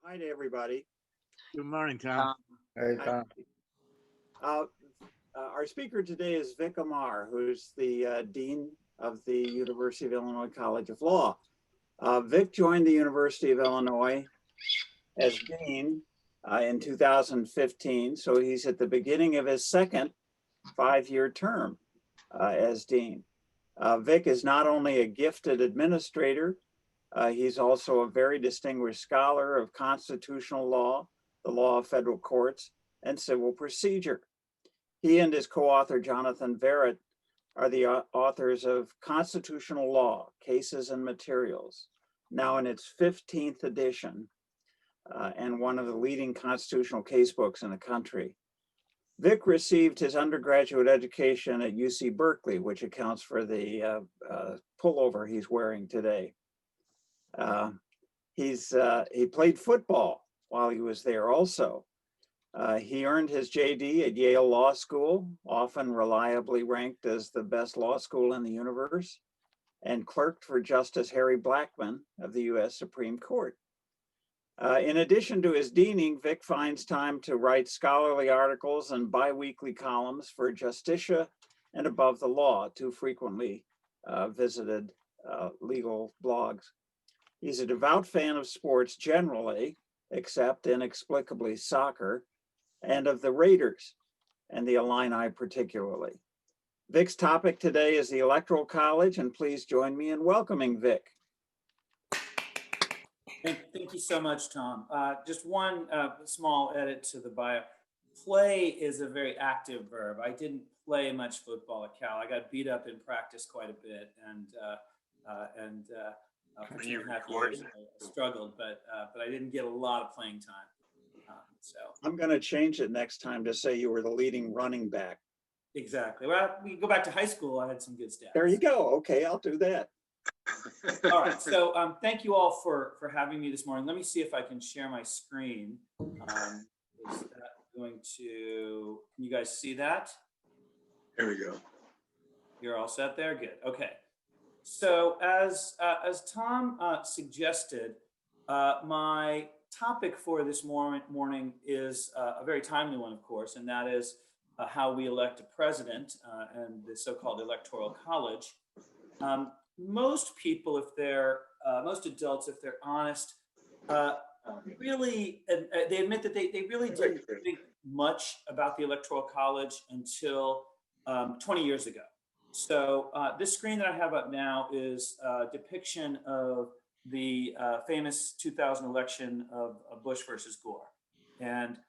Hi to everybody. Good morning, Tom. Hey, Hi. Tom. Uh, our speaker today is Vic Amar, who's the Dean of the University of Illinois College of Law. Vic joined the University of Illinois as Dean in 2015, so he's at the beginning of his second five-year term as Dean. Vic is not only a gifted administrator, he's also a very distinguished scholar of constitutional law, the law of federal courts, and civil procedure. He and his co-author, Jonathan Verrett, are the authors of Constitutional Law, Cases and Materials, now in its 15th edition, and one of the leading constitutional casebooks in the country. Vic received his undergraduate education at UC Berkeley, which accounts for the pullover he's wearing today. He played football while he was there also. He earned his JD at Yale Law School, often reliably ranked as the best law school in the universe, and clerked for Justice Harry Blackmun of the US Supreme Court. In addition to his deaning, Vic finds time to write scholarly articles and bi-weekly columns for Justicia and Above the Law, two frequently visited legal blogs. He's a devout fan of sports generally, except inexplicably soccer, and of the Raiders and the Illini particularly. Vic's topic today is the Electoral College, and please join me in welcoming Vic. Thank you so much, Tom. Just one small edit to the bio. Play is a very active verb. I didn't play much football at Cal. I got beat up in practice quite a bit, and for 2.5 years I struggled, but I didn't get a lot of playing time. So I'm going to change it next time to say you were the leading running back. Exactly. Well, we go back to high school. I had some good stats. There you go. Okay, I'll do that. All right. So thank you all for having me this morning. Let me see if I can share my screen. Is that going to? Can you guys see that? There we go. You're all set there. Good. Okay. So as Tom suggested, my topic for this morning is a very timely one, of course, and that is how we elect a president and the so-called Electoral College. Most people, if they're most adults, if they're honest, really, they admit that they really didn't think much about the Electoral College until 20 years ago. So this screen that I have up now is a depiction of the famous 2000 election of Bush versus Gore. And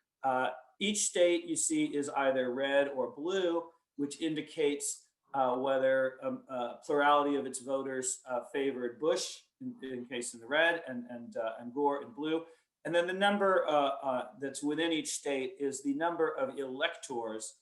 each state you see is either red or blue, which indicates whether a plurality of its voters favored Bush, in case in the red, and Gore in blue. And then the number that's within each state is the number of electors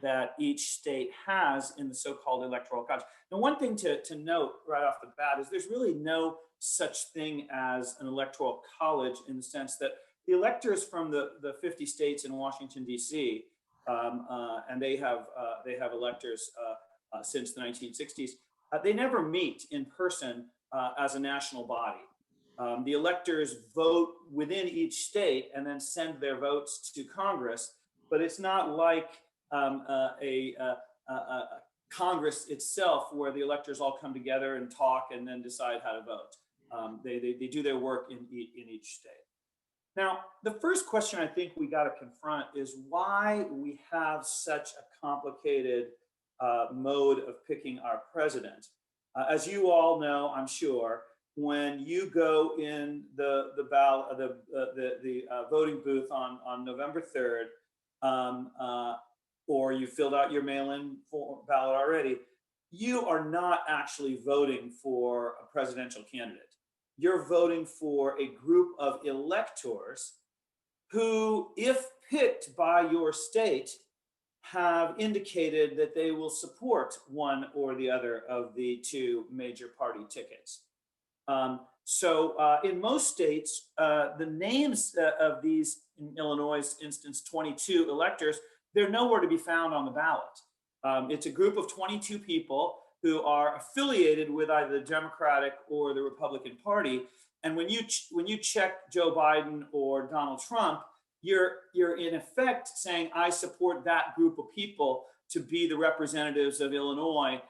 that each state has in the so-called Electoral College. Now, one thing to note right off the bat is there's really no such thing as an Electoral College, in the sense that the electors from the 50 states in Washington, D.C., and they have electors since the 1960s, they never meet in person as a national body. The electors vote within each state and then send their votes to Congress, but it's not like a Congress itself where the electors all come together and talk and then decide how to vote. They do their work in each state. Now, the first question I think we got to confront is why we have such a complicated mode of picking our president. As you all know, I'm sure, when you go in the voting booth on November 3rd, or you filled out your mail-in ballot already, you are not actually voting for a presidential candidate. You're voting for a group of electors who, if picked by your state, have indicated that they will support one or the other of the two major party tickets. So in most states, the names of these, in Illinois' instance, 22 electors, they're nowhere to be found on the ballot. It's a group of 22 people who are affiliated with either the Democratic or the Republican Party, And when you check Joe Biden or Donald Trump, you're in effect saying, I support that group of people to be the representatives of Illinois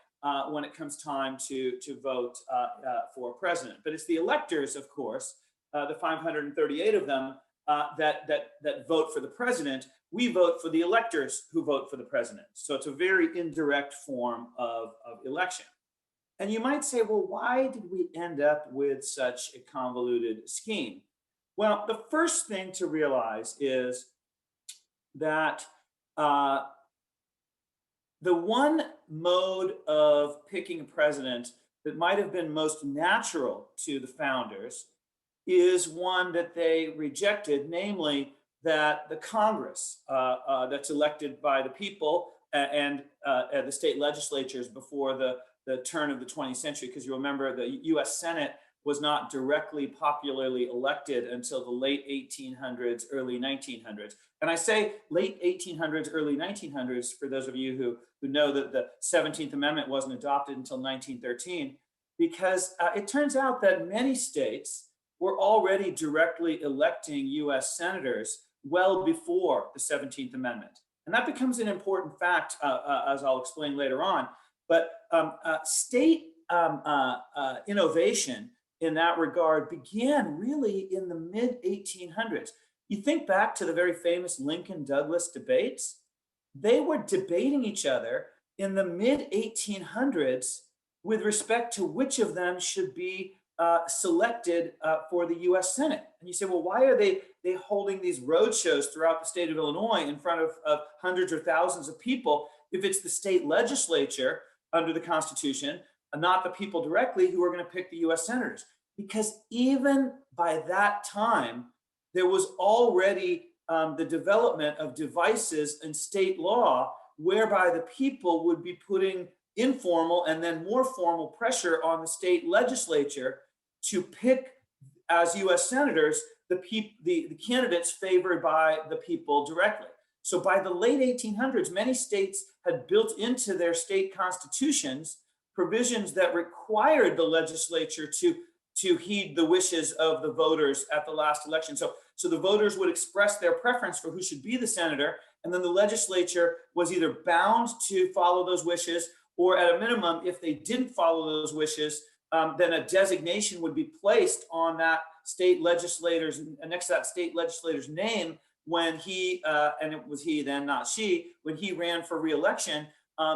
when it comes time to vote for president. But it's the electors, of course, the 538 of them that vote for the president. We vote for the electors who vote for the president. So it's a very indirect form of election. And you might say, well, why did we end up with such a convoluted scheme? Well, the first thing to realize is that the one mode of picking a president that might have been most natural to the founders is one that they rejected, namely that the Congress that's elected by the people and the state legislatures before the turn of the 20th century, because you remember the US Senate was not directly popularly elected until the late 1800s, early 1900s. And I say late 1800s, early 1900s, for those of you who know that the 17th Amendment wasn't adopted until 1913, because it turns out that many states were already directly electing US senators well before the 17th Amendment. And that becomes an important fact, as I'll explain later on. But state innovation in that regard began really in the mid-1800s. You think back to the very famous Lincoln-Douglas debates, they were debating each other in the mid-1800s with respect to which of them should be selected for the US Senate. And you say, well, why are they holding these road shows throughout the state of Illinois in front of hundreds or thousands of people if it's the state legislature under the Constitution, and not the people directly who are going to pick the US senators? Because even by that time, there was already the development of devices in state law whereby the people would be putting informal and then more formal pressure on the state legislature to pick as US senators the candidates favored by the people directly. So by the late 1800s, many states had built into their state constitutions provisions that required the legislature to heed the wishes of the voters at the last election. So the voters would express their preference for who should be the senator, and then the legislature was either bound to follow those wishes, or at a minimum, if they didn't follow those wishes, then a designation would be placed on that state legislator's, next to that state legislator's name when he, and it was he then, not she, when he ran for re-election,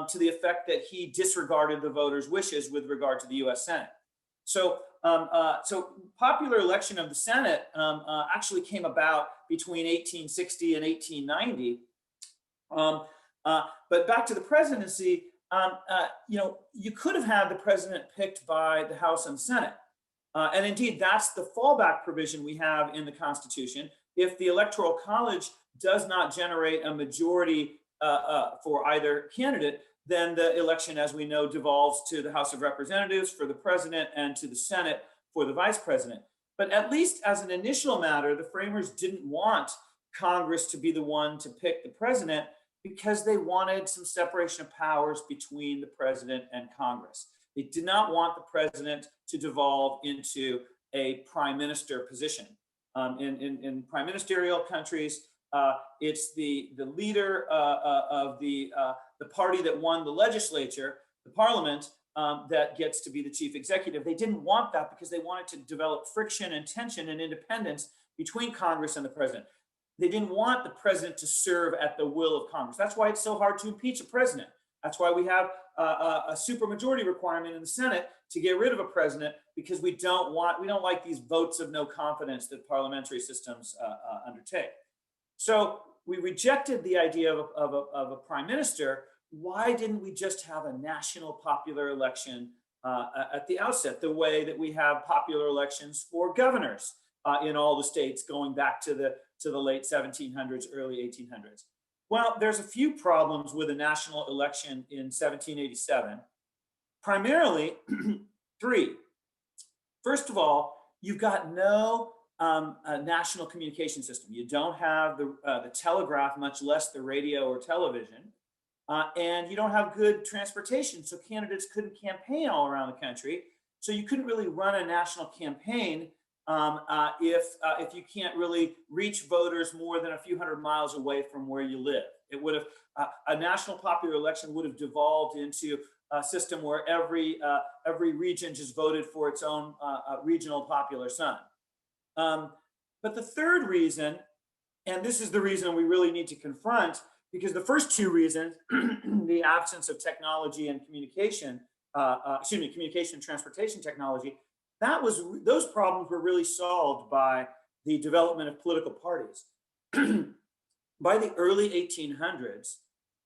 to the effect that he disregarded the voters' wishes with regard to the US Senate. So popular election of the Senate actually came about between 1860 and 1890. But back to the presidency, you could have had the president picked by the House and Senate. And indeed, that's the fallback provision we have in the Constitution. If the Electoral College does not generate a majority for either candidate, then the election, as we know, devolves to the House of Representatives for the president and to the Senate for the vice president. But at least as an initial matter, the framers didn't want Congress to be the one to pick the president because they wanted some separation of powers between the president and Congress. They did not want the president to devolve into a prime minister position. In prime ministerial countries, it's the leader of the party that won the legislature, the parliament, that gets to be the chief executive. They didn't want that because they wanted to develop friction and tension and independence between Congress and the president. They didn't want the president to serve at the will of Congress. That's why it's so hard to impeach a president. That's why we have a supermajority requirement in the Senate to get rid of a president, because we don't like these votes of no confidence that parliamentary systems undertake. So we rejected the idea of a prime minister. Why didn't we just have a national popular election at the outset, the way that we have popular elections for governors in all the states going back to the late 1700s, early 1800s? Well, there's a few problems with a national election in 1787, primarily three. First of all, you've got no national communication system. You don't have the telegraph, much less the radio or television, and you don't have good transportation, so candidates couldn't campaign all around the country. So you couldn't really run a national campaign if you can't really reach voters more than a few hundred miles away from where you live. It would have a national popular election would have devolved into a system where every region just voted for its own regional popular son. But the third reason, and this is the reason we really need to confront, because the first two reasons, the absence of technology and communication, communication and transportation technology, those problems were really solved by the development of political parties. By the early 1800s,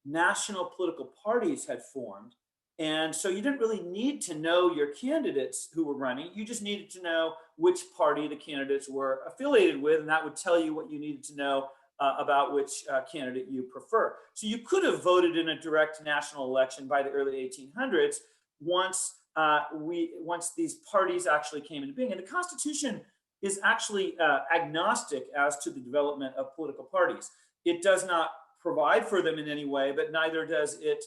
national political parties had formed. And so you didn't really need to know your candidates who were running. You just needed to know which party the candidates were affiliated with, and that would tell you what you needed to know about which candidate you prefer. So you could have voted in a direct national election by the early 1800s once these parties actually came into being. And the Constitution is actually agnostic as to the development of political parties. It does not provide for them in any way, but neither does it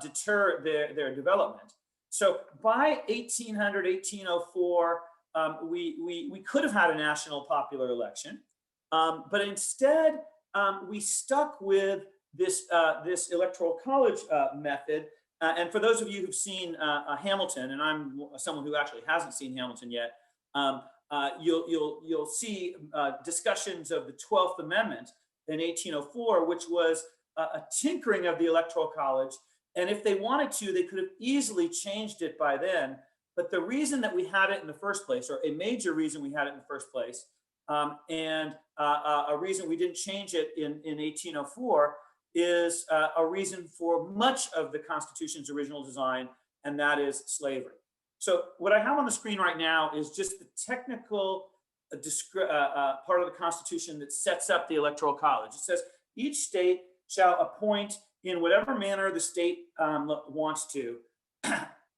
deter their development. So by 1800, 1804, we could have had a national popular election, but instead we stuck with this Electoral College method. And for those of you who've seen Hamilton, and I'm someone who actually hasn't seen Hamilton yet, you'll see discussions of the 12th Amendment in 1804, which was a tinkering of the Electoral College. And if they wanted to, they could have easily changed it by then. But the reason that we had it in the first place, or a major reason we had it in the first place, and a reason we didn't change it in 1804, is a reason for much of the Constitution's original design, and that is slavery. So what I have on the screen right now is just the technical part of the Constitution that sets up the Electoral College. It says each state shall appoint in whatever manner the state wants to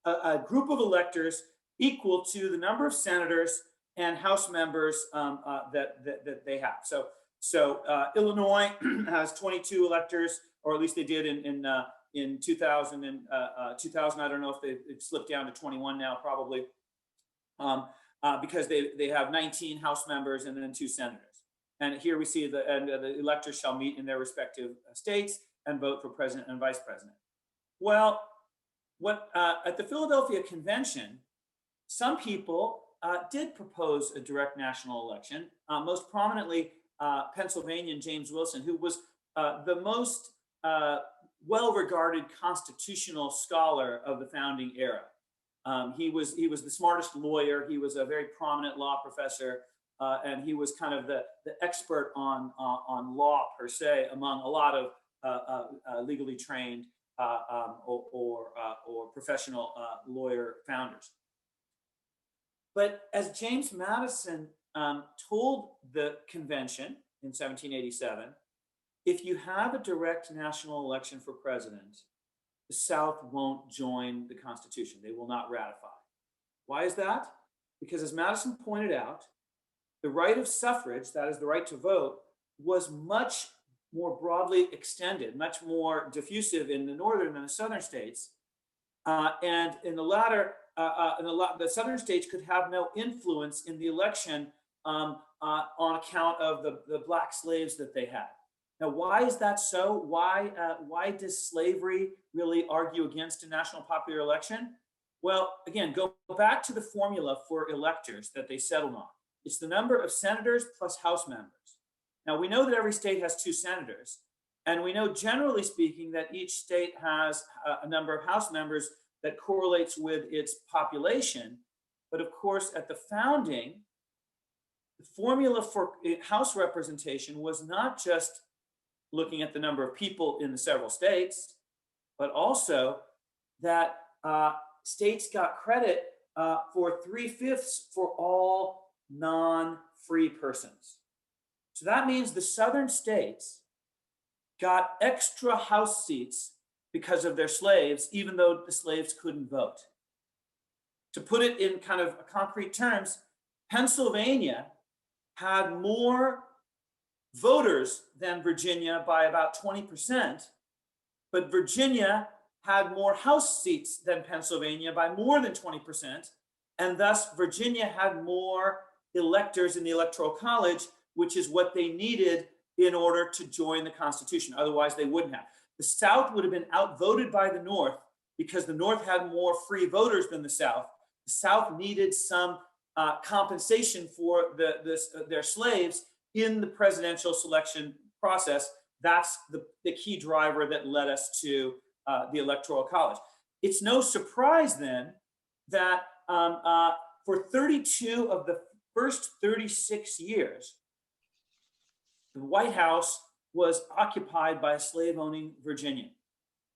a group of electors equal to the number of senators and House members that they have. So Illinois has 22 electors, or at least they did in 2000. I don't know if they've slipped down to 21 now, probably, because they have 19 House members and then 2 senators. And here we see the electors shall meet in their respective states and vote for president and vice president. Well, at the Philadelphia Convention, some people did propose a direct national election. Most prominently, Pennsylvanian James Wilson, who was the most well-regarded constitutional scholar of the founding era. He was the smartest lawyer. He was a very prominent law professor, and he was kind of the expert on law per se among a lot of legally trained or professional lawyer founders. But as James Madison told the convention in 1787, if you have a direct national election for president, the South won't join the Constitution. They will not ratify. Why is that? Because as Madison pointed out, the right of suffrage, that is the right to vote, was much more broadly extended, much more diffusive in the northern than the southern states. And in the latter, the southern states could have no influence in the election on account of the black slaves that they had. Now, why is that so? Why does slavery really argue against a national popular election? Well, again, go back to the formula for electors that they settled on. It's the number of senators plus House members. Now, we know that every state has 2 senators, and we know, generally speaking, that each state has a number of House members that correlates with its population. But of course, at the founding, the formula for House representation was not just looking at the number of people in the several states, but also that states got credit for 3/5 for all non-free persons. So that means the southern states got extra House seats because of their slaves, even though the slaves couldn't vote. To put it in kind of concrete terms, Pennsylvania had more voters than Virginia by about 20%, but Virginia had more House seats than Pennsylvania by more than 20%, and thus Virginia had more electors in the Electoral College, which is what they needed in order to join the Constitution. Otherwise, they wouldn't have. The South would have been outvoted by the North because the North had more free voters than the South. The South needed some compensation for their slaves in the presidential selection process. That's the key driver that led us to the Electoral College. It's no surprise then that for 32 of the first 36 years, the White House was occupied by a slave-owning Virginian.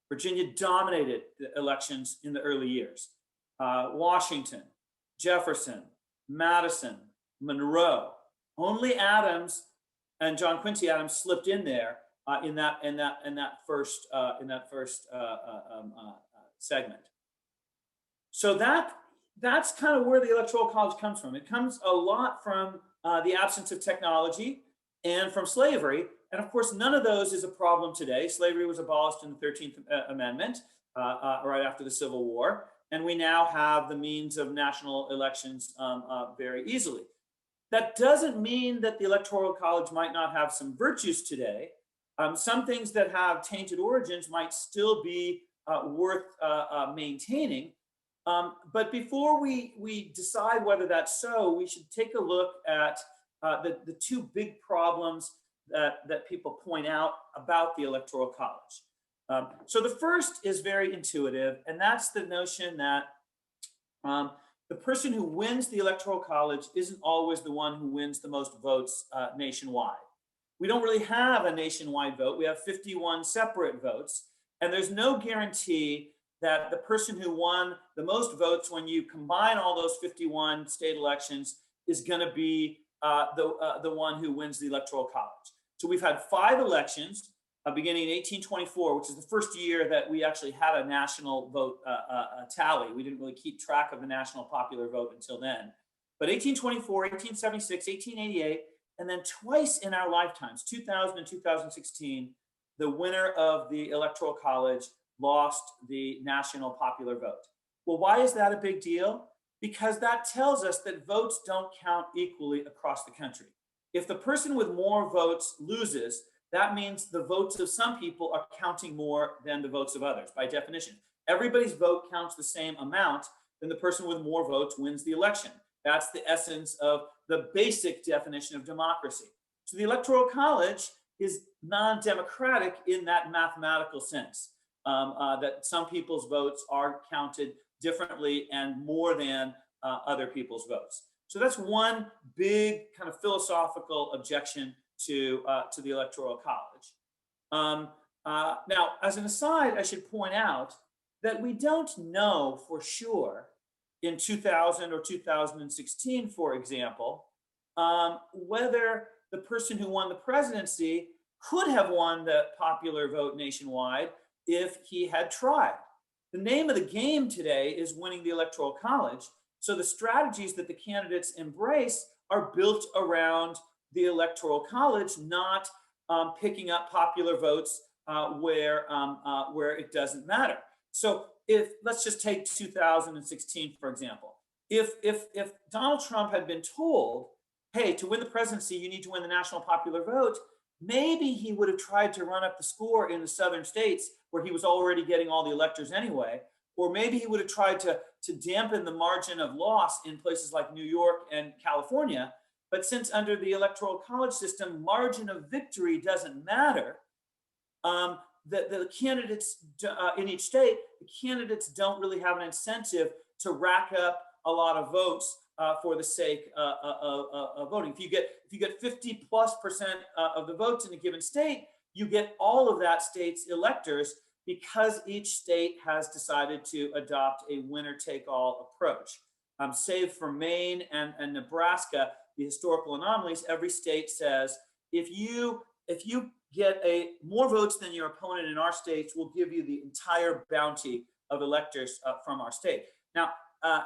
Virginia dominated the elections in the early years. Washington, Jefferson, Madison, Monroe. Only Adams and John Quincy Adams slipped in there in that first segment. So that's kind of where the Electoral College comes from. It comes a lot from the absence of technology and from slavery. And of course, none of those is a problem today. Slavery was abolished in the 13th Amendment right after the Civil War. And we now have the means of national elections very easily. That doesn't mean that the Electoral College might not have some virtues today. Some things that have tainted origins might still be worth maintaining. But before we decide whether that's so, we should take a look at the two big problems that people point out about the Electoral College. So the first is very intuitive, and that's the notion that the person who wins the Electoral College isn't always the one who wins the most votes nationwide. We don't really have a nationwide vote. We have 51 separate votes, and there's no guarantee that the person who won the most votes when you combine all those 51 state elections is going to be the one who wins the Electoral College. So we've had 5 elections beginning in 1824, which is the first year that we actually had a national vote tally. We didn't really keep track of the national popular vote until then. But 1824, 1876, 1888, and then twice in our lifetimes, 2000 and 2016, the winner of the Electoral College lost the national popular vote. Well, why is that a big deal? Because that tells us that votes don't count equally across the country. If the person with more votes loses, that means the votes of some people are counting more than the votes of others, by definition. Everybody's vote counts the same amount, then the person with more votes wins the election. That's the essence of the basic definition of democracy. So the Electoral College is non-democratic in that mathematical sense, that some people's votes are counted differently and more than other people's votes. So that's one big kind of philosophical objection to the Electoral College. Now, as an aside, I should point out that we don't know for sure in 2000 or 2016, for example, whether the person who won the presidency could have won the popular vote nationwide if he had tried. The name of the game today is winning the Electoral College. So the strategies that the candidates embrace are built around the Electoral College, not picking up popular votes where it doesn't matter. So let's just take 2016, for example. If Donald Trump had been told, hey, to win the presidency, you need to win the national popular vote, maybe he would have tried to run up the score in the southern states where he was already getting all the electors anyway, or maybe he would have tried to dampen the margin of loss in places like New York and California. But since under the Electoral College system, margin of victory doesn't matter, the candidates in each state, the candidates don't really have an incentive to rack up a lot of votes for the sake of voting. If you get 50+% of the votes in a given state, you get all of that state's electors because each state has decided to adopt a winner-take-all approach. Save for Maine and Nebraska, the historical anomalies, every state says, if you get more votes than your opponent in our states, we'll give you the entire bounty of electors from our state. Now,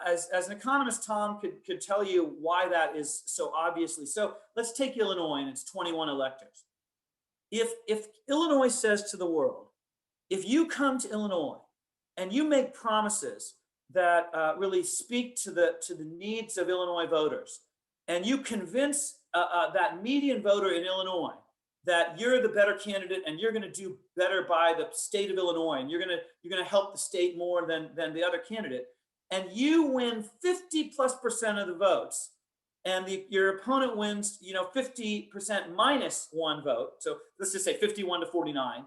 as an economist, Tom could tell you why that is so obviously so. Let's take Illinois, and it's 21 electors. If Illinois says to the world, if you come to Illinois and you make promises that really speak to the needs of Illinois voters, and you convince that median voter in Illinois that you're the better candidate and you're going to do better by the state of Illinois, and you're going to help the state more than the other candidate, and you win 50+% of the votes, and your opponent wins 50% minus one vote, so let's just say 51-49,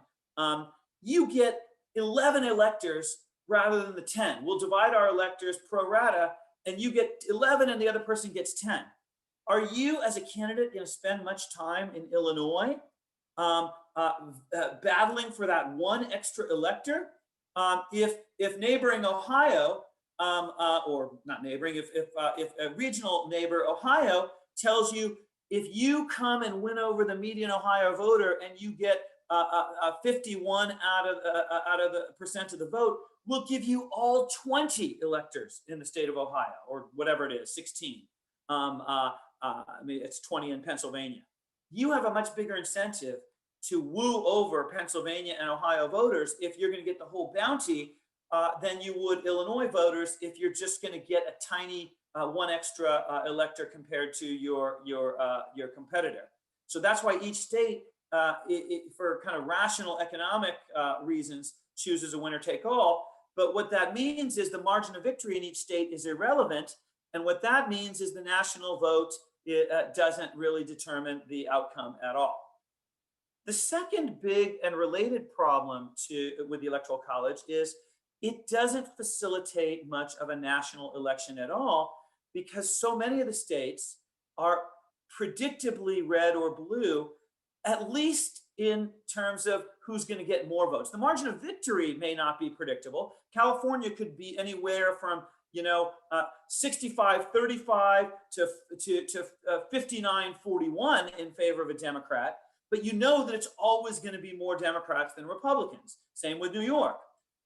you get 11 electors rather than the 10. We'll divide our electors pro rata, and you get 11 and the other person gets 10. Are you, as a candidate, going to spend much time in Illinois battling for that one extra elector? If neighboring Ohio, or not neighboring, if a regional neighbor Ohio tells you, if you come and win over the median Ohio voter and you get 51 out of the percent of the vote, we'll give you all 20 electors in the state of Ohio, or whatever it is, 16. I mean, it's 20 in Pennsylvania. You have a much bigger incentive to woo over Pennsylvania and Ohio voters if you're going to get the whole bounty than you would Illinois voters if you're just going to get a tiny one extra elector compared to your competitor. So that's why each state, for kind of rational economic reasons, chooses a winner take all. But what that means is the margin of victory in each state is irrelevant. And what that means is the national vote doesn't really determine the outcome at all. The second big and related problem with the Electoral College is it doesn't facilitate much of a national election at all, because so many of the states are predictably red or blue, at least in terms of who's going to get more votes. The margin of victory may not be predictable. California could be anywhere from 65-35 to 59-41 in favor of a Democrat, but you know that it's always going to be more Democrats than Republicans. Same with New York.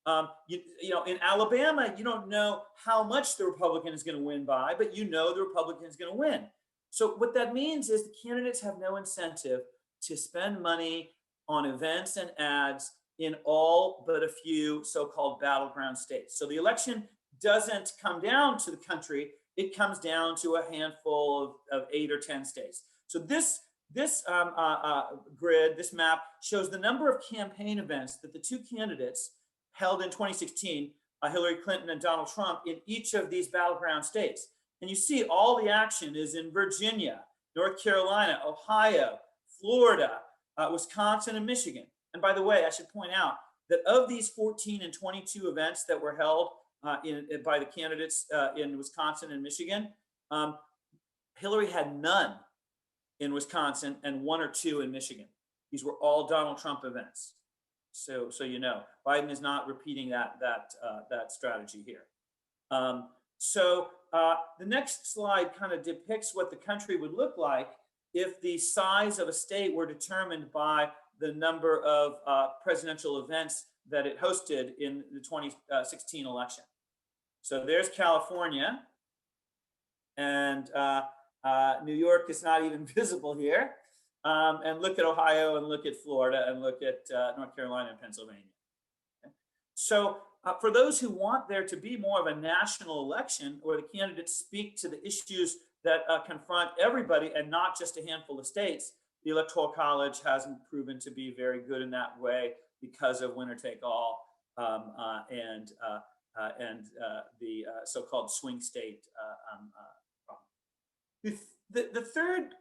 In Alabama, you don't know how much the Republican is going to win by, but you know the Republican is going to win. So what that means is the candidates have no incentive to spend money on events and ads in all but a few so-called battleground states. So the election doesn't come down to the country, it comes down to a handful of 8 or 10 states. So this grid, this map, shows the number of campaign events that the two candidates held in 2016, Hillary Clinton and Donald Trump, in each of these battleground states. And you see all the action is in Virginia, North Carolina, Ohio, Florida, Wisconsin, and Michigan. And by the way, I should point out that of these 14 and 22 events that were held by the candidates in Wisconsin and Michigan, Hillary had none in Wisconsin and 1 or 2 in Michigan. These were all Donald Trump events. So you know, Biden is not repeating that strategy here. The next slide kind of depicts what the country would look like if the size of a state were determined by the number of presidential events that it hosted in the 2016 election. So there's California, and New York is not even visible here. And look at Ohio, and look at Florida, and look at North Carolina and Pennsylvania. Okay? So for those who want there to be more of a national election, where the candidates speak to the issues that confront everybody and not just a handful of states, the Electoral College hasn't proven to be very good in that way because of winner take all and the so-called swing state problem. The third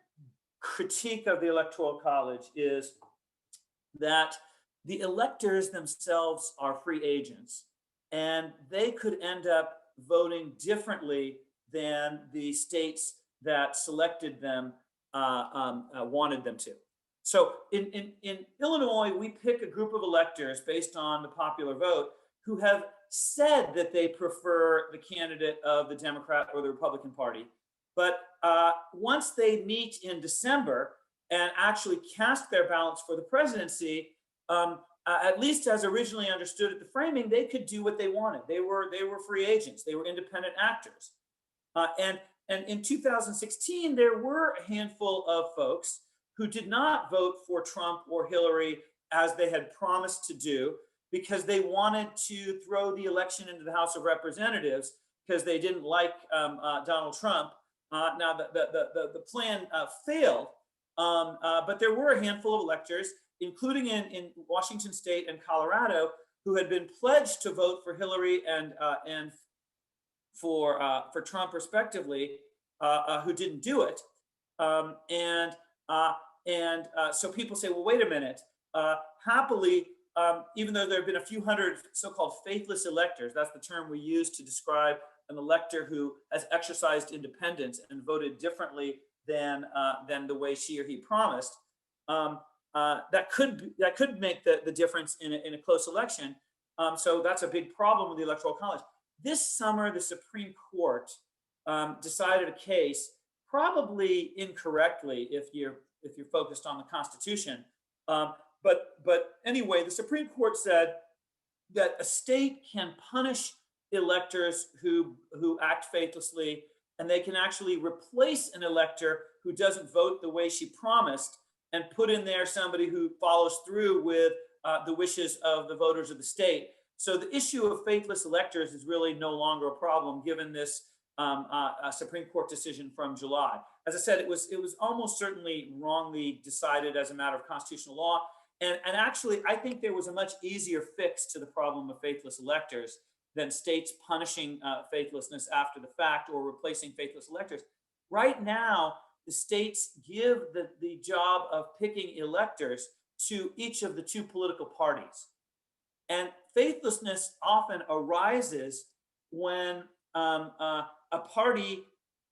critique of the Electoral College is that the electors themselves are free agents, and they could end up voting differently than the states that selected them wanted them to. So in Illinois, we pick a group of electors based on the popular vote who have said that they prefer the candidate of the Democrat or the Republican Party. But once they meet in December and actually cast their ballots for the presidency, at least as originally understood at the framing, they could do what they wanted. They were free agents. They were independent actors. And in 2016, there were a handful of folks who did not vote for Trump or Hillary as they had promised to do, because they wanted to throw the election into the House of Representatives because they didn't like Donald Trump. Now, the plan failed, but there were a handful of electors, including in Washington State and Colorado, who had been pledged to vote for Hillary and for Trump, respectively, who didn't do it. So people say, well, wait a minute. Happily, even though there have been a few hundred so-called faithless electors, that's the term we use to describe an elector who has exercised independence and voted differently than the way she or he promised, that could make the difference in a close election. So that's a big problem with the Electoral College. This summer, the Supreme Court decided a case, probably incorrectly if you're focused on the Constitution. But anyway, the Supreme Court said that a state can punish electors who act faithlessly, and they can actually replace an elector who doesn't vote the way she promised and put in there somebody who follows through with the wishes of the voters of the state. So the issue of faithless electors is really no longer a problem given this Supreme Court decision from July. As I said, it was almost certainly wrongly decided as a matter of constitutional law. And actually, I think there was a much easier fix to the problem of faithless electors than states punishing faithlessness after the fact or replacing faithless electors. Right now, the states give the job of picking electors to each of the two political parties. And faithlessness often arises when a party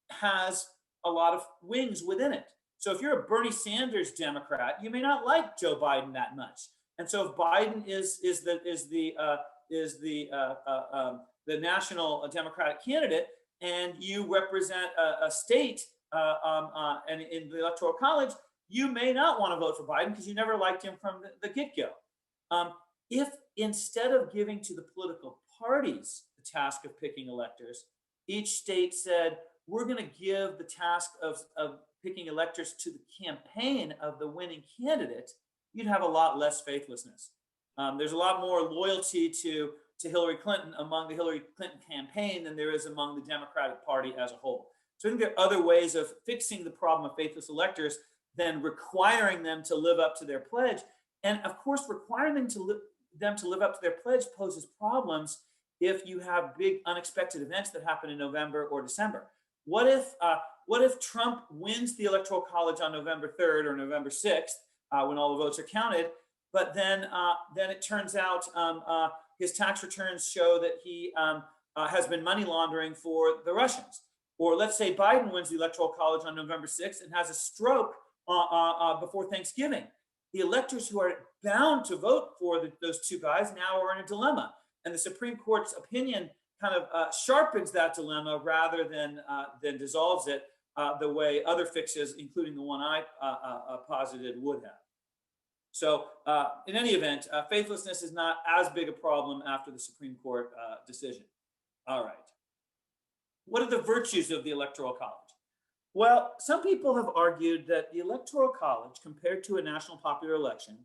has a lot of wings within it. So if you're a Bernie Sanders Democrat, you may not like Joe Biden that much. And so if Biden is the national Democratic candidate, and you represent a state and in the Electoral College, you may not want to vote for Biden because you never liked him from the get-go. If instead of giving to the political parties the task of picking electors, each state said, we're going to give the task of picking electors to the campaign of the winning candidate, you'd have a lot less faithlessness. There's a lot more loyalty to Hillary Clinton among the Hillary Clinton campaign than there is among the Democratic Party as a whole. So I think there are other ways of fixing the problem of faithless electors than requiring them to live up to their pledge. And of course, requiring them to live up to their pledge poses problems if you have big unexpected events that happen in November or December. What if Trump wins the Electoral College on November 3rd or November 6th when all the votes are counted, but then it turns out his tax returns show that he has been money laundering for the Russians? Or let's say Biden wins the Electoral College on November 6th and has a stroke before Thanksgiving. The electors who are bound to vote for those two guys now are in a dilemma. And the Supreme Court's opinion kind of sharpens that dilemma rather than dissolves it the way other fixes, including the one I posited, would have. So in any event, faithlessness is not as big a problem after the Supreme Court decision. All right. What are the virtues of the Electoral College? Well, some people have argued that the Electoral College, compared to a national popular election,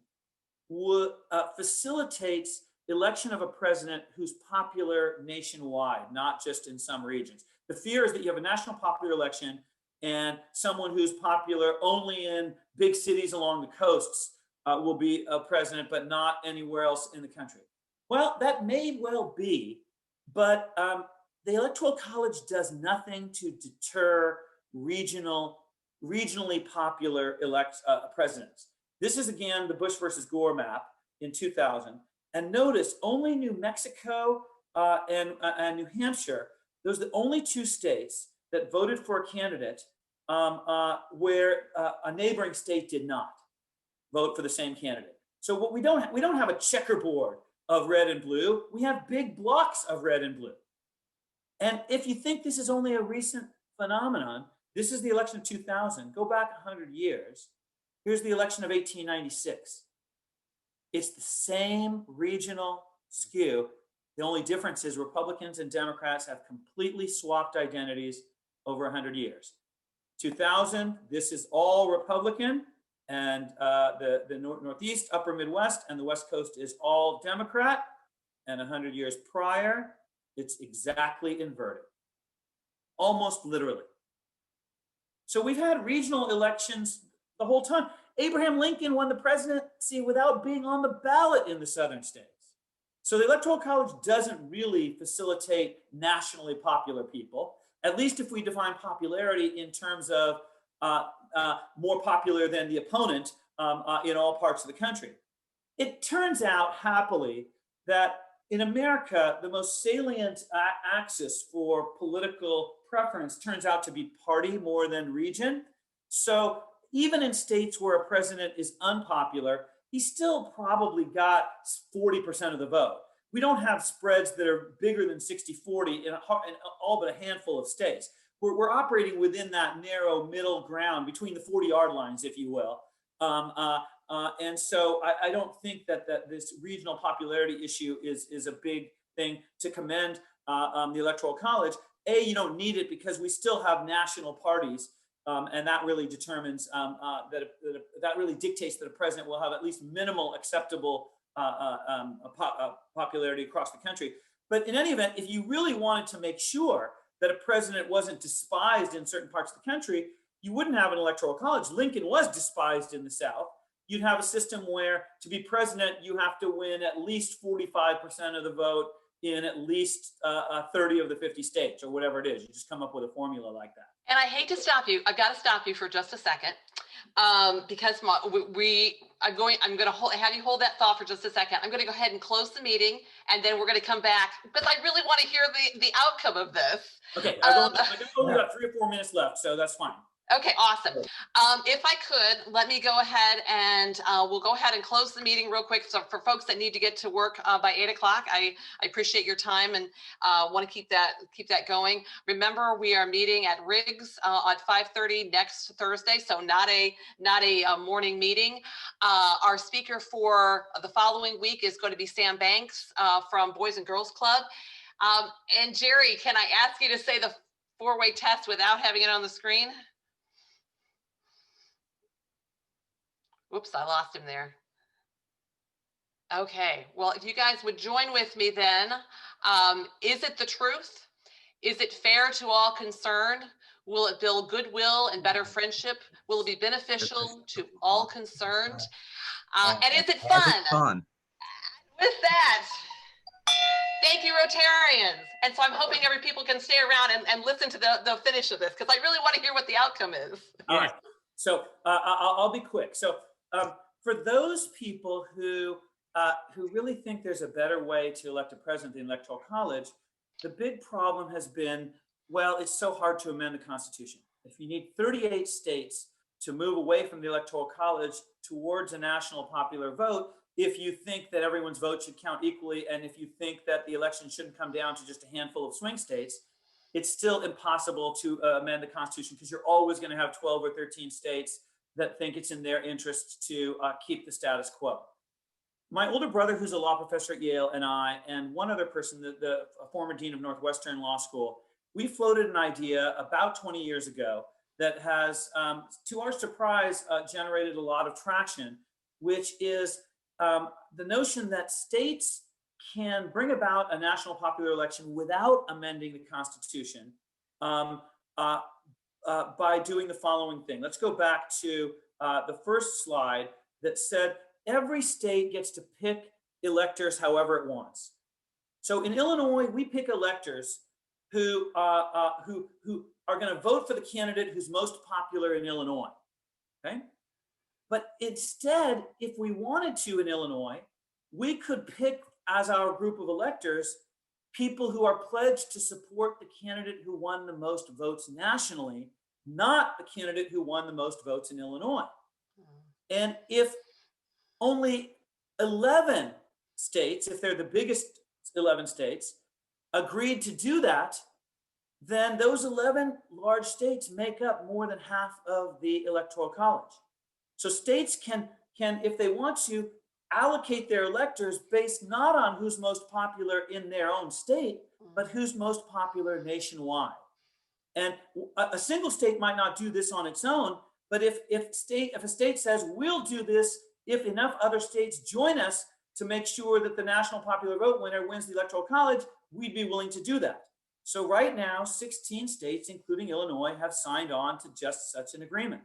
facilitates election of a president who's popular nationwide, not just in some regions. The fear is that you have a national popular election and someone who's popular only in big cities along the coasts will be a president, but not anywhere else in the country. Well, that may well be, but the Electoral College does nothing to deter regionally popular presidents. This is, again, the Bush versus Gore map in 2000. And notice only New Mexico and New Hampshire, those are the only two states that voted for a candidate where a neighboring state did not vote for the same candidate. So what we don't have a checkerboard of red and blue. We have big blocks of red and blue. And if you think this is only a recent phenomenon, this is the election of 2000. Go back 100 years. Here's the election of 1896. It's the same regional skew. The only difference is Republicans and Democrats have completely swapped identities over 100 years. 2000, this is all Republican, and the Northeast, Upper Midwest, and the West Coast is all Democrat. And 100 years prior, it's exactly inverted, almost literally. So we've had regional elections the whole time. Abraham Lincoln won the presidency without being on the ballot in the southern states. So the Electoral College doesn't really facilitate nationally popular people, at least if we define popularity in terms of more popular than the opponent in all parts of the country. It turns out, happily, that in America, the most salient axis for political preference turns out to be party more than region. So even in states where a president is unpopular, he still probably got 40% of the vote. We don't have spreads that are bigger than 60-40 in all but a handful of states. We're operating within that narrow middle ground between the 40-yard lines, if you will. And so I don't think that this regional popularity issue is a big thing to commend the Electoral College. You don't need it because we still have national parties. And that really determines that really dictates that a president will have at least minimal acceptable popularity across the country. But in any event, if you really wanted to make sure that a president wasn't despised in certain parts of the country, you wouldn't have an Electoral College. Lincoln was despised in the South. You'd have a system where to be president, you have to win at least 45% of the vote in at least 30 of the 50 states or whatever it is. You just come up with a formula like that. And I hate to stop you. I've got to stop you for just a second because I'm going to have you hold that thought for just a second. I'm going to go ahead and close the meeting, and then we're going to come back because I really want to hear the outcome of this. Okay, I've only got 3 or 4 minutes left, so that's fine. Okay, awesome. If I could, let me go ahead and we'll go ahead and close the meeting real quick. So for folks that need to get to work by 8 o'clock, I appreciate your time and want to keep that going. Remember, we are meeting at Riggs at 5:30 next Thursday, so not a morning meeting. Our speaker for the following week is going to be Sam Banks from Boys and Girls Club. And Jerry, can I ask you to say the 4-way test without having it on the screen? Whoops, I lost him there. Okay, well, if you guys would join with me then, is it the truth? Is it fair to all concerned? Will it build goodwill and better friendship? Will it be beneficial to all concerned? And is it fun? With that, thank you, Rotarians. And so I'm hoping every people can stay around and listen to the finish of this because I really want to hear what the outcome is. All right, so I'll be quick. So for those people who really think there's a better way to elect a president in the Electoral College, the big problem has been, well, it's so hard to amend the Constitution. If you need 38 states to move away from the Electoral College towards a national popular vote, if you think that everyone's vote should count equally, and if you think that the election shouldn't come down to just a handful of swing states, it's still impossible to amend the Constitution because you're always going to have 12 or 13 states that think it's in their interest to keep the status quo. My older brother, who's a law professor at Yale, and I, and one other person, the former dean of Northwestern Law School, we floated an idea about 20 years ago that has, to our surprise, generated a lot of traction, which is the notion that states can bring about a national popular election without amending the Constitution by doing the following thing. Let's go back to the first slide that said every state gets to pick electors however it wants. So in Illinois, we pick electors who are going to vote for the candidate who's most popular in Illinois. Okay? But instead, if we wanted to in Illinois, we could pick as our group of electors people who are pledged to support the candidate who won the most votes nationally, not the candidate who won the most votes in Illinois. And if only 11 states, if they're the biggest 11 states, agreed to do that, then those 11 large states make up more than half of the Electoral College. So states can, if they want to, allocate their electors based not on who's most popular in their own state, but who's most popular nationwide. And a single state might not do this on its own, but if a state says, we'll do this if enough other states join us to make sure that the national popular vote winner wins the Electoral College, we'd be willing to do that. So right now, 16 states, including Illinois, have signed on to just such an agreement.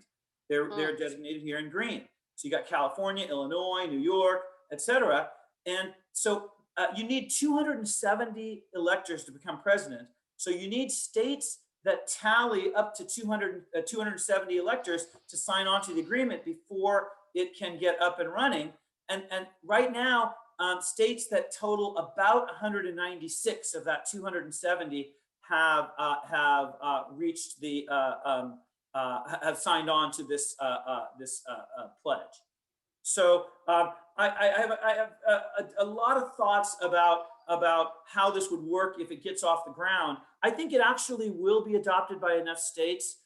They're designated here in green. So you got California, Illinois, New York, et cetera. And so you need 270 electors to become president. So you need states that tally up to 270 electors to sign on to the agreement before it can get up and running. And right now, states that total about 196 of that 270 have reached the have signed on to this pledge. So I have a lot of thoughts about how this would work if it gets off the ground. I think it actually will be adopted by enough states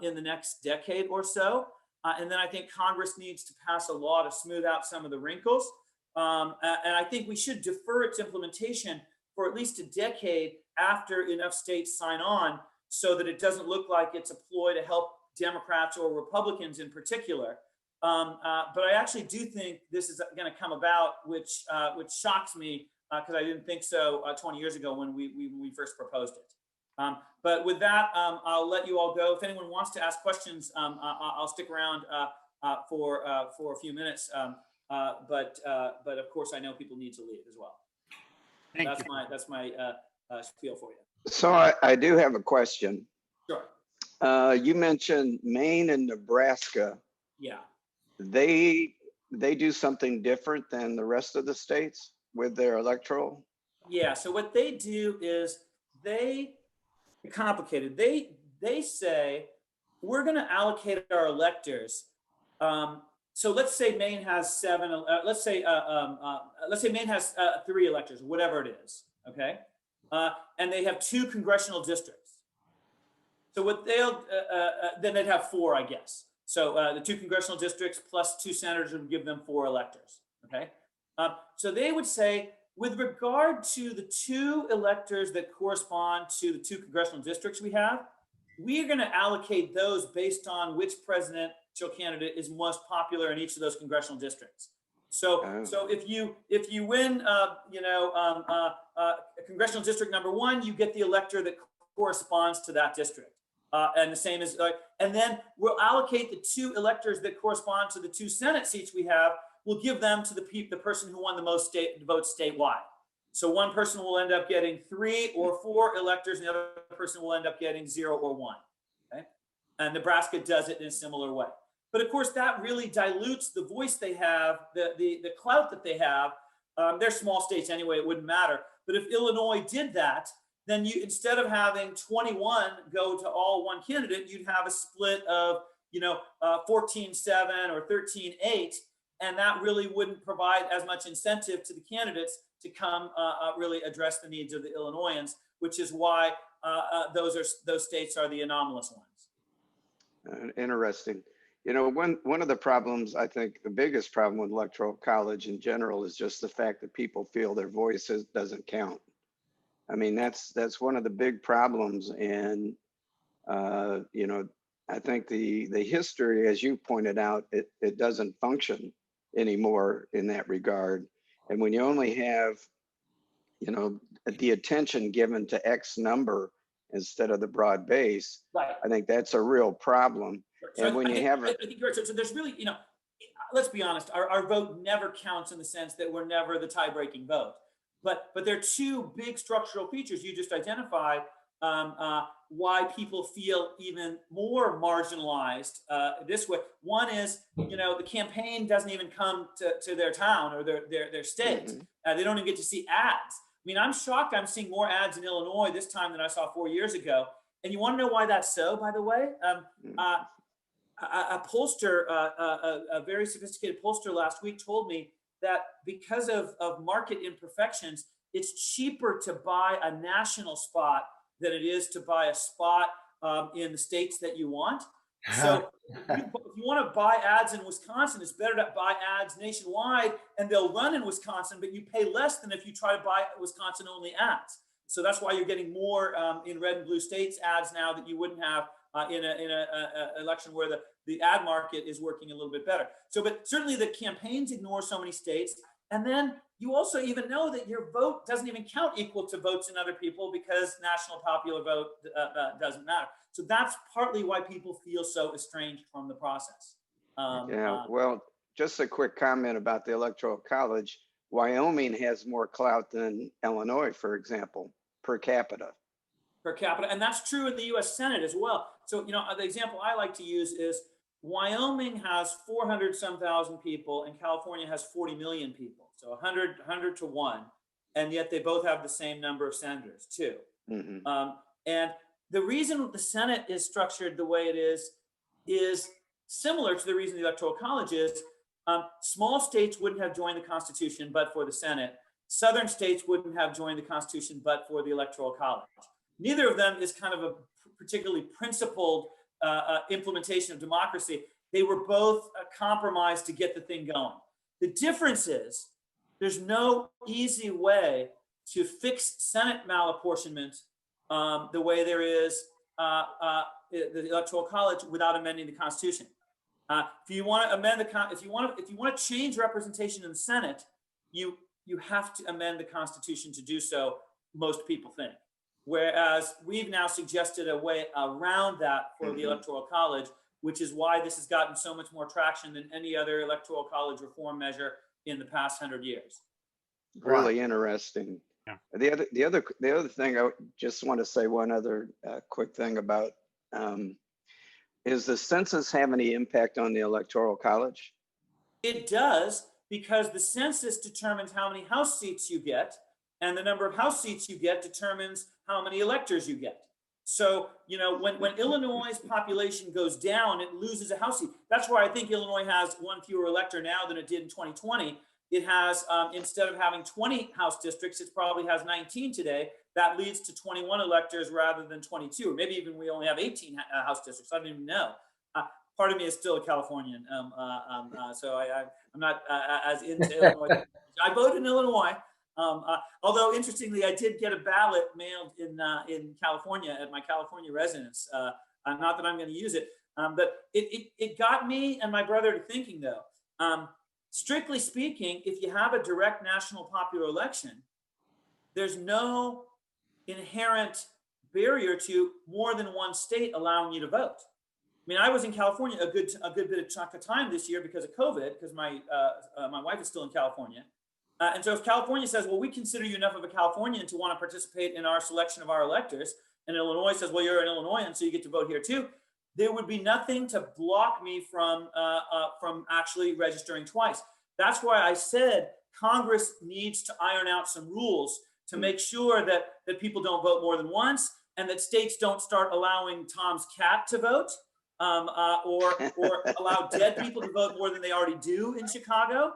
in the next decade or so. And then I think Congress needs to pass a law to smooth out some of the wrinkles. And I think we should defer its implementation for at least a decade after enough states sign on, so that it doesn't look like it's a ploy to help Democrats or Republicans in particular. But I actually do think this is going to come about, which shocks me because I didn't think so 20 years ago when we first proposed it. But with that, I'll let you all go. If anyone wants to ask questions, I'll stick around for a few minutes. But of course, I know people need to leave as well. That's my spiel for you. So I do have a question. Sure. You mentioned Maine and Nebraska. Yeah. They do something different than the rest of the states with their electoral? Yeah. So what they do is complicated. They say we're going to allocate our electors. So let's say Maine has seven. Let's say Maine has 3 electors, whatever it is. Okay, and they have 2 congressional districts. So what then they'd have 4, I guess. So the 2 congressional districts plus 2 senators would give them 4 electors. Okay, so they would say, with regard to the 2 electors that correspond to the 2 congressional districts we have, we're going to allocate those based on which presidential candidate is most popular in each of those congressional districts. So, so if you win, congressional district number 1, you get the elector that corresponds to that district, and the same as, and then we'll allocate the 2 electors that correspond to the 2 Senate seats we have. We'll give them to the person who won the most votes statewide. So one person will end up getting 3 or 4 electors, and the other person will end up getting 0 or 1. Okay, and Nebraska does it in a similar way. But of course, that really dilutes the voice they have, the clout that they have. They're small states anyway; it wouldn't matter. But if Illinois did that, then you, instead of having 21 go to all one candidate, you'd have a split of 14-7 or 13-8. And that really wouldn't provide as much incentive to the candidates to come really address the needs of the Illinoisans, which is why those states are the anomalous ones. Interesting. One of the problems, I think the biggest problem with Electoral College in general is just the fact that people feel their voice doesn't count. I mean, that's one of the big problems. And, I think the history, as you pointed out, it doesn't function anymore in that regard. And when you only have, the attention given to X number instead of the broad base, right, I think that's a real problem. So and when you have I think you're right. So there's really, let's be honest, our vote never counts in the sense that we're never the tie-breaking vote. But there are 2 big structural features you just identified why people feel even more marginalized this way. One is, the campaign doesn't even come to their town or their state. Mm-hmm. They don't even get to see ads. I mean, I'm shocked I'm seeing more ads in Illinois this time than I saw 4 years ago. And you want to know why that's so, by the way? A pollster, a very sophisticated pollster last week told me that because of market imperfections, it's cheaper to buy a national spot than it is to buy a spot in the states that you want. So if you want to buy ads in Wisconsin, it's better to buy ads nationwide, and they'll run in Wisconsin, but you pay less than if you try to buy Wisconsin only ads. So that's why you're getting more in red and blue states ads now that you wouldn't have in an election where the ad market is working a little bit better. So, but certainly the campaigns ignore so many states. And then you also even know that your vote doesn't even count equal to votes in other people because national popular vote doesn't matter. So that's partly why people feel so estranged from the process. Well, just a quick comment about the Electoral College. Wyoming has more clout than Illinois, for example, per capita. Per capita, and that's true in the U.S. Senate as well. So, you know, the example I like to use is Wyoming has 400 some thousand people and California has 40 million people. So 100 to 1. And yet they both have the same number of senators too. And the reason the Senate is structured the way it is similar to the reason the Electoral College is. Small states wouldn't have joined the Constitution but for the Senate. Southern states wouldn't have joined the Constitution but for the Electoral College. Neither of them is kind of a particularly principled implementation of democracy. They were both compromised to get the thing going. The difference is there's no easy way to fix Senate malapportionment the way there is the Electoral College without amending the Constitution. If you want to amend if you want to change representation in the Senate, you have to amend the Constitution to do so. Most people think. Whereas we've now suggested a way around that for the Electoral College, which is why this has gotten so much more traction than any other Electoral College reform measure in the past 100 years. Really interesting. Yeah. The other thing I just want to say one other quick thing about is the census have any impact on the Electoral College? It does, because the census determines how many House seats you get, and the number of House seats you get determines how many electors you get. So, you know, when Illinois' population goes down, it loses a House seat. That's why I think Illinois has one fewer elector now than it did in 2020. It has, instead of having 20 House districts, it probably has 19 today. That leads to 21 electors rather than 22, or maybe even we only have 18 House districts. I don't even know. Part of me is still a Californian, so I'm not as into Illinois. I voted in Illinois. Although interestingly, I did get a ballot mailed in California at my California residence. Not that I'm going to use it, but it got me and my brother to thinking though. Strictly speaking, if you have a direct national popular election, there's no inherent barrier to more than one state allowing you to vote. I mean, I was in California a good bit of chunk of time this year because of COVID, because my wife is still in California. And so if California says, well, we consider you enough of a Californian to want to participate in our selection of our electors, and Illinois says, well, you're an Illinoisan, so you get to vote here too, there would be nothing to block me from actually registering twice. That's why I said Congress needs to iron out some rules to make sure that people don't vote more than once, and that states don't start allowing Tom's cat to vote, or allow dead people to vote more than they already do in Chicago.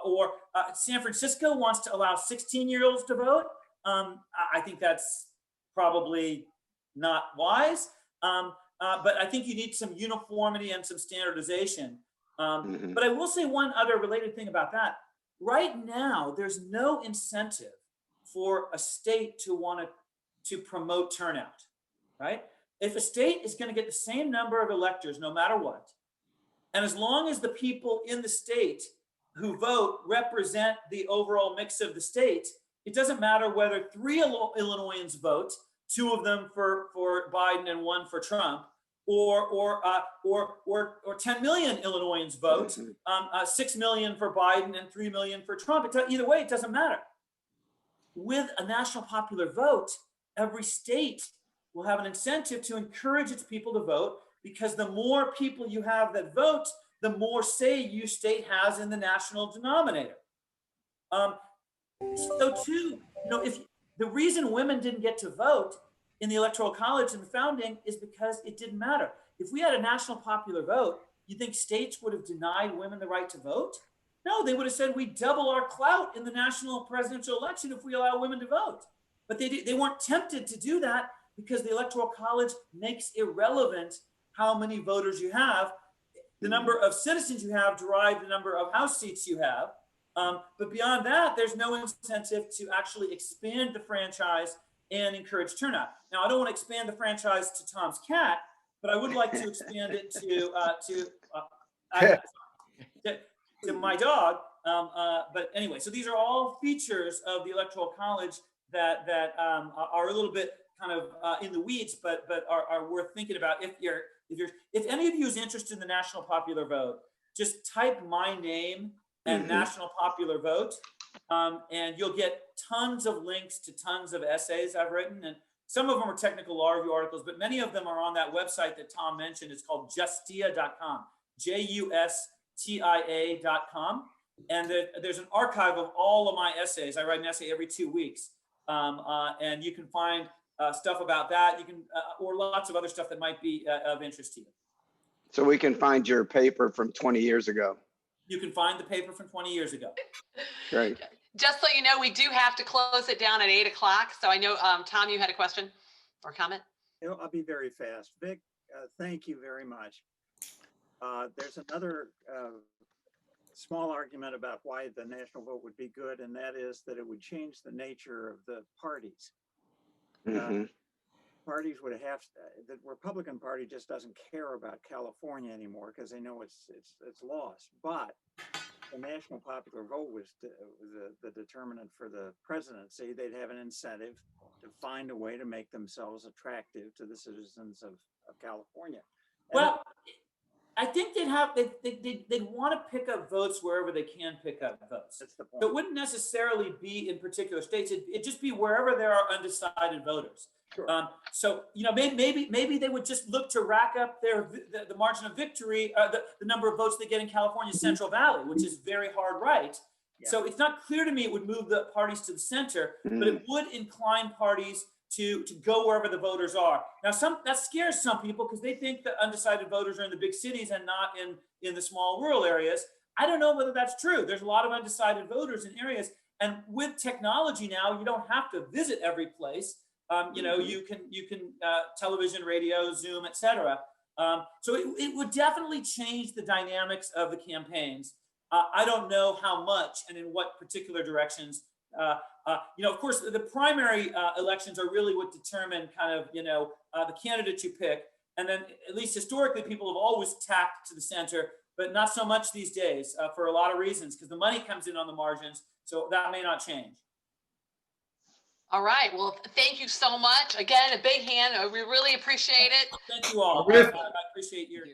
Or San Francisco wants to allow 16-year-olds to vote. I think that's probably not wise. But I think you need some uniformity and some standardization. But I will say one other related thing about that. Right now, there's no incentive for a state to want to promote turnout, right? If a state is going to get the same number of electors no matter what, and as long as the people in the state who vote represent the overall mix of the state, it doesn't matter whether 3 Illinoisans vote, 2 of them for Biden and 1 for Trump, or 10 million Illinoisans vote, 6 million for Biden and 3 million for Trump. Either way, it doesn't matter. With a national popular vote, every state will have an incentive to encourage its people to vote, because the more people you have that vote, the more say your state has in the national denominator. So too, you know, if the reason women didn't get to vote in the Electoral College in the founding is because it didn't matter. If we had a national popular vote, you think states would have denied women the right to vote? No, they would have said we double our clout in the national presidential election if we allow women to vote. But they weren't tempted to do that because the Electoral College makes irrelevant how many voters you have. The number of citizens you have derive the number of House seats you have. But beyond that, there's no incentive to actually expand the franchise and encourage turnout. Now, I don't want to expand the franchise to Tom's cat, but I would like to expand it to my dog, But anyway, so these are all features of the Electoral College that are a little bit kind of in the weeds, but are worth thinking about if any of you is interested in the national popular vote. Just type my name and national popular vote, and you'll get tons of links to tons of essays I've written, and some of them are technical law review articles, but many of them are on that website that Tom mentioned. It's called justia.com, justia.com. And there's an archive of all of my essays. I write an essay every 2 weeks. And you can find stuff about that. You can, or lots of other stuff that might be of interest to you. So we can find your paper from 20 years ago. You can find the paper from 20 years ago. Great. Just so you know, we do have to close it down at 8 o'clock. So I know, Tom, you had a question or comment? I'll be very fast. Vic, thank you very much. There's another small argument about why the national vote would be good, and that is that it would change the nature of the parties. Parties would have the Republican Party just doesn't care about California anymore because they know it's lost. But the national popular vote was the determinant for the presidency. They'd have an incentive to find a way to make themselves attractive to the citizens of California. Well, I think they'd want to pick up votes wherever they can pick up votes. That's the point. So it wouldn't necessarily be in particular states. It'd just be wherever there are undecided voters. Sure. So maybe they would just look to rack up the margin of victory, the number of votes they get in California's Central Valley, which is very hard right. Yeah. So it's not clear to me it would move the parties to the center, but it would incline parties to go wherever the voters are. Now, that scares some people because they think the undecided voters are in the big cities and not in the small rural areas. I don't know whether that's true. There's a lot of undecided voters in areas, and with technology now, you don't have to visit every place. You can television, radio, Zoom, etc. So it would definitely change the dynamics of the campaigns. I don't know how much and in what particular directions. Of course, the primary elections are really what determine kind of, the candidate you pick. And then at least historically, people have always tacked to the center, but not so much these days for a lot of reasons, because the money comes in on the margins. So that may not change. All right. Well, thank you so much. Again, a big hand. We really appreciate it. Thank you all. I appreciate your